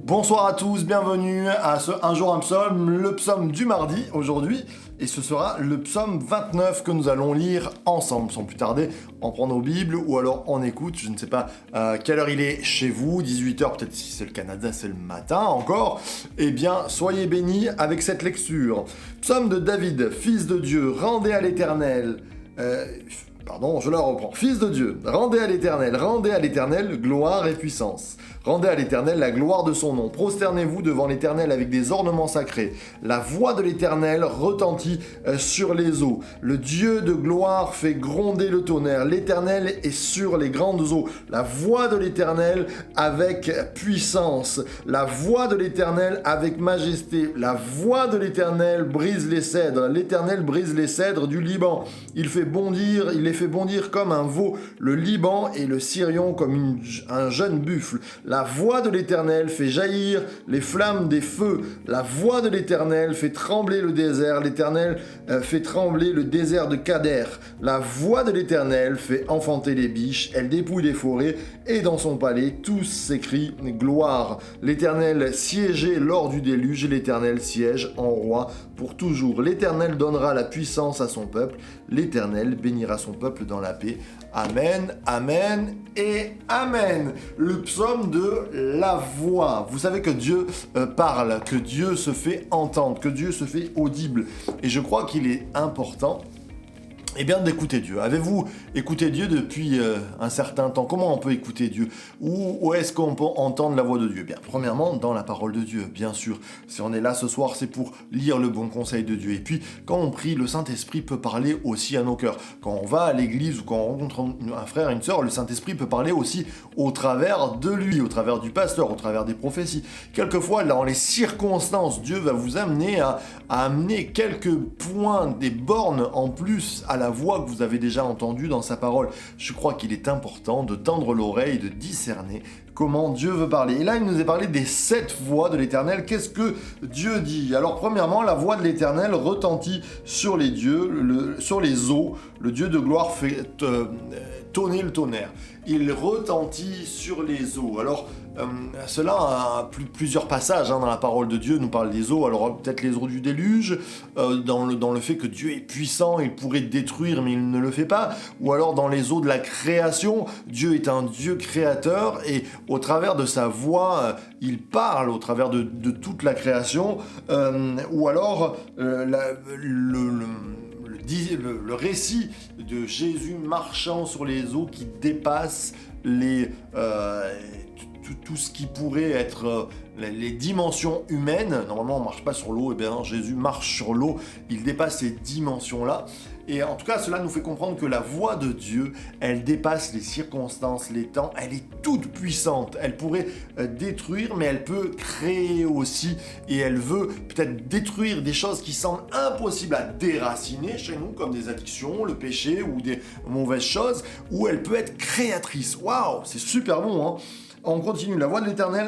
Bonsoir à tous, bienvenue à ce Un jour un psaume, le psaume du mardi aujourd'hui, et ce sera le psaume 29 que nous allons lire ensemble, sans plus tarder, on prend nos Bibles ou alors on écoute, je ne sais pas quelle heure il est chez vous, 18h, peut-être si c'est le Canada, c'est le matin encore, eh bien soyez bénis avec cette lecture. Psaume de David, fils de Dieu, rendez à l'Éternel, je la reprends. Fils de Dieu, rendez à l'Éternel gloire et puissance. Rendez à l'Éternel la gloire de son nom. Prosternez-vous devant l'Éternel avec des ornements sacrés. La voix de l'Éternel retentit sur les eaux. Le Dieu de gloire fait gronder le tonnerre. L'Éternel est sur les grandes eaux. La voix de l'Éternel avec puissance. La voix de l'Éternel avec majesté. La voix de l'Éternel brise les cèdres. L'Éternel brise les cèdres du Liban. Il les fait bondir comme un veau. Le Liban et le Sirion comme un jeune buffle. La voix de l'Éternel fait jaillir les flammes des feux. La voix de l'Éternel fait trembler le désert. L'Éternel fait trembler le désert de Kader. La voix de l'Éternel fait enfanter les biches. Elle dépouille les forêts et dans son palais tous s'écrient gloire. L'Éternel siégeait lors du déluge. L'Éternel siège en roi pour toujours. L'Éternel donnera la puissance à son peuple. L'Éternel bénira son peuple dans la paix. Amen, amen et amen. Le psaume de la voix. Vous savez que Dieu parle, que Dieu se fait entendre, que Dieu se fait audible. Et je crois qu'il est important d'écouter Dieu. Avez-vous écouté Dieu depuis un certain temps? Comment on peut écouter Dieu? Où est-ce qu'on peut entendre la voix de Dieu? Bien, premièrement, dans la parole de Dieu, bien sûr. Si on est là ce soir, c'est pour lire le bon conseil de Dieu. Et puis, quand on prie, le Saint-Esprit peut parler aussi à nos cœurs. Quand on va à l'église ou quand on rencontre un frère, une sœur, le Saint-Esprit peut parler aussi au travers de lui, au travers du pasteur, au travers des prophéties. Quelquefois, dans les circonstances, Dieu va vous amener à amener quelques points, des bornes en plus à la voix que vous avez déjà entendue dans sa parole. Je crois qu'il est important de tendre l'oreille, de discerner comment Dieu veut parler. Et là, il nous est parlé des 7 voix de l'Éternel. Qu'est-ce que Dieu dit? Alors, premièrement, la voix de l'Éternel retentit sur les sur les eaux. Le Dieu de gloire fait tonner le tonnerre. Il retentit sur les eaux. Alors, cela a plusieurs passages dans la parole de Dieu nous parle des eaux. Alors peut-être les eaux du déluge, dans le fait que Dieu est puissant, il pourrait détruire mais il ne le fait pas. Ou alors dans les eaux de la création, Dieu est un Dieu créateur et au travers de sa voix, il parle au travers de toute la création. Ou alors le récit de Jésus marchant sur les eaux qui dépasse tout ce qui pourrait être les dimensions humaines. Normalement, on ne marche pas sur l'eau, et bien Jésus marche sur l'eau, il dépasse ces dimensions-là. Et en tout cas, cela nous fait comprendre que la voix de Dieu, elle dépasse les circonstances, les temps, elle est toute puissante. Elle pourrait détruire, mais elle peut créer aussi. Et elle veut peut-être détruire des choses qui semblent impossibles à déraciner chez nous, comme des addictions, le péché ou des mauvaises choses, ou elle peut être créatrice. Waouh, c'est super bon, hein. On continue, la voix de l'Éternel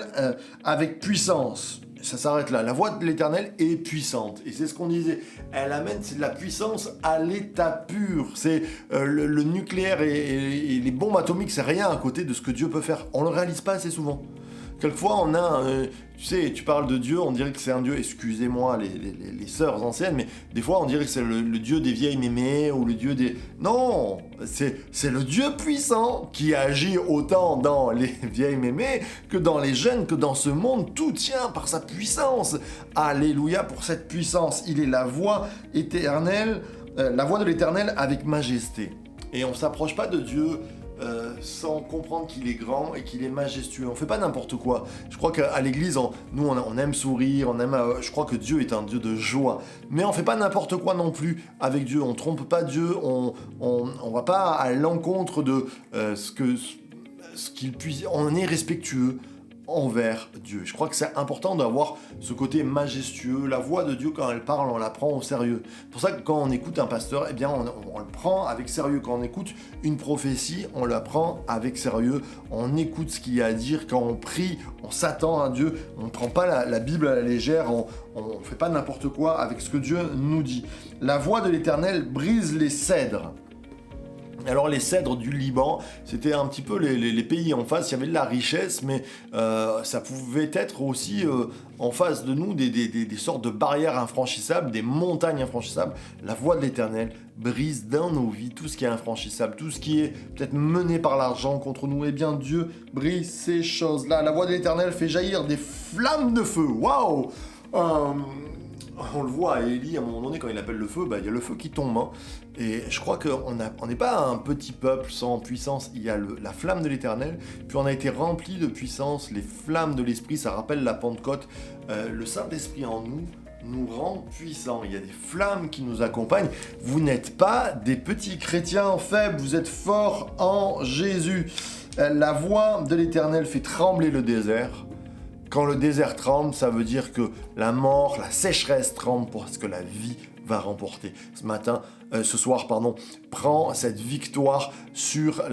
avec puissance. Ça s'arrête là. La voix de l'Éternel est puissante. Et c'est ce qu'on disait. Elle amène, c'est de la puissance à l'état pur. C'est le nucléaire et les bombes atomiques, c'est rien à côté de ce que Dieu peut faire. On le réalise pas assez souvent. Quelquefois, on a, tu parles de Dieu, on dirait que c'est un Dieu, excusez-moi les sœurs anciennes, mais des fois on dirait que c'est le Dieu des vieilles mémées ou le Dieu des... Non, c'est le Dieu puissant qui agit autant dans les vieilles mémées que dans les jeunes, que dans ce monde. Tout tient par sa puissance. Alléluia pour cette puissance. Il est la voix éternelle, la voix de l'Éternel avec majesté. Et on ne s'approche pas de Dieu sans comprendre qu'il est grand et qu'il est majestueux. On fait pas n'importe quoi. Je crois qu'à l'église, on aime sourire, je crois que Dieu est un Dieu de joie. Mais on fait pas n'importe quoi non plus avec Dieu. On trompe pas Dieu. On va pas à l'encontre de ce qu'il puisse. On est respectueux envers Dieu. Je crois que c'est important d'avoir ce côté majestueux. La voix de Dieu, quand elle parle, on la prend au sérieux. C'est pour ça que quand on écoute un pasteur, eh bien, on le prend avec sérieux. Quand on écoute une prophétie, on la prend avec sérieux. On écoute ce qu'il y a à dire. Quand on prie, on s'attend à Dieu. On ne prend pas la Bible à la légère. On ne fait pas n'importe quoi avec ce que Dieu nous dit. La voix de l'Éternel brise les cèdres. Alors les cèdres du Liban, c'était un petit peu les pays en face, il y avait de la richesse, mais ça pouvait être aussi en face de nous des sortes de barrières infranchissables, des montagnes infranchissables. La voie de l'Éternel brise dans nos vies tout ce qui est infranchissable, tout ce qui est peut-être mené par l'argent contre nous. Eh bien Dieu brise ces choses-là. La voie de l'Éternel fait jaillir des flammes de feu. Waouh! On le voit à Élie, à un moment donné, quand il appelle le feu, il y a le feu qui tombe. Hein. Et je crois qu'on n'est pas un petit peuple sans puissance. Il y a la flamme de l'Éternel, puis on a été rempli de puissance. Les flammes de l'Esprit, ça rappelle la Pentecôte. Le Saint-Esprit en nous rend puissants. Il y a des flammes qui nous accompagnent. Vous n'êtes pas des petits chrétiens faibles, vous êtes forts en Jésus. La voix de l'Éternel fait trembler le désert. Quand le désert tremble, ça veut dire que la mort, la sécheresse tremble parce que la vie va remporter. Ce soir, prends cette victoire sur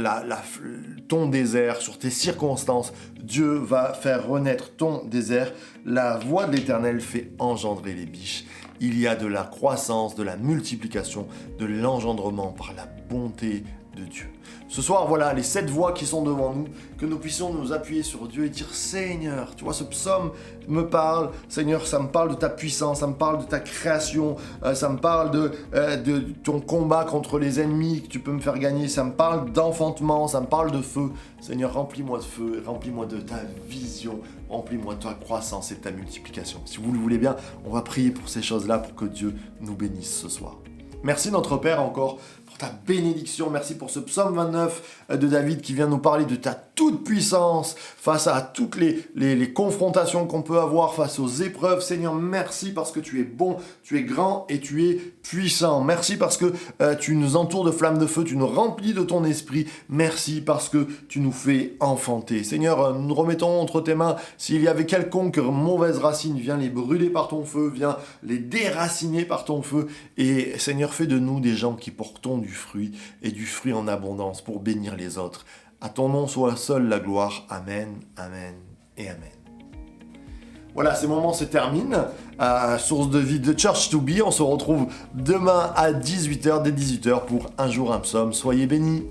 ton désert, sur tes circonstances. Dieu va faire renaître ton désert. La voix de l'Éternel fait engendrer les biches. Il y a de la croissance, de la multiplication, de l'engendrement par la bonté de Dieu. Ce soir, voilà les 7 voix qui sont devant nous, que nous puissions nous appuyer sur Dieu et dire Seigneur, tu vois, ce psaume me parle, Seigneur, ça me parle de ta puissance, ça me parle de ta création, ça me parle de ton combat contre les ennemis que tu peux me faire gagner, ça me parle d'enfantement, ça me parle de feu. Seigneur, remplis-moi de feu, remplis-moi de ta vision, remplis-moi de ta croissance et de ta multiplication. Si vous le voulez bien, on va prier pour ces choses-là pour que Dieu nous bénisse ce soir. Merci notre Père encore pour ta bénédiction. Merci pour ce psaume 29 de David qui vient nous parler de ta toute puissance face à toutes les confrontations qu'on peut avoir, face aux épreuves. Seigneur, merci parce que tu es bon, tu es grand et tu es puissant. Merci parce que tu nous entoures de flammes de feu, tu nous remplis de ton esprit. Merci parce que tu nous fais enfanter. Seigneur, nous remettons entre tes mains s'il y avait quelconque mauvaise racine, viens les brûler par ton feu, viens les déraciner par ton feu. Et Seigneur, fais de nous des gens qui portons du fruit et du fruit en abondance pour bénir les autres. À ton nom soit seule la gloire. Amen, amen et amen. Voilà, ces moments se terminent. Source de vie de Church to Be. On se retrouve demain à 18h, dès 18h pour Un jour un psaume. Soyez bénis.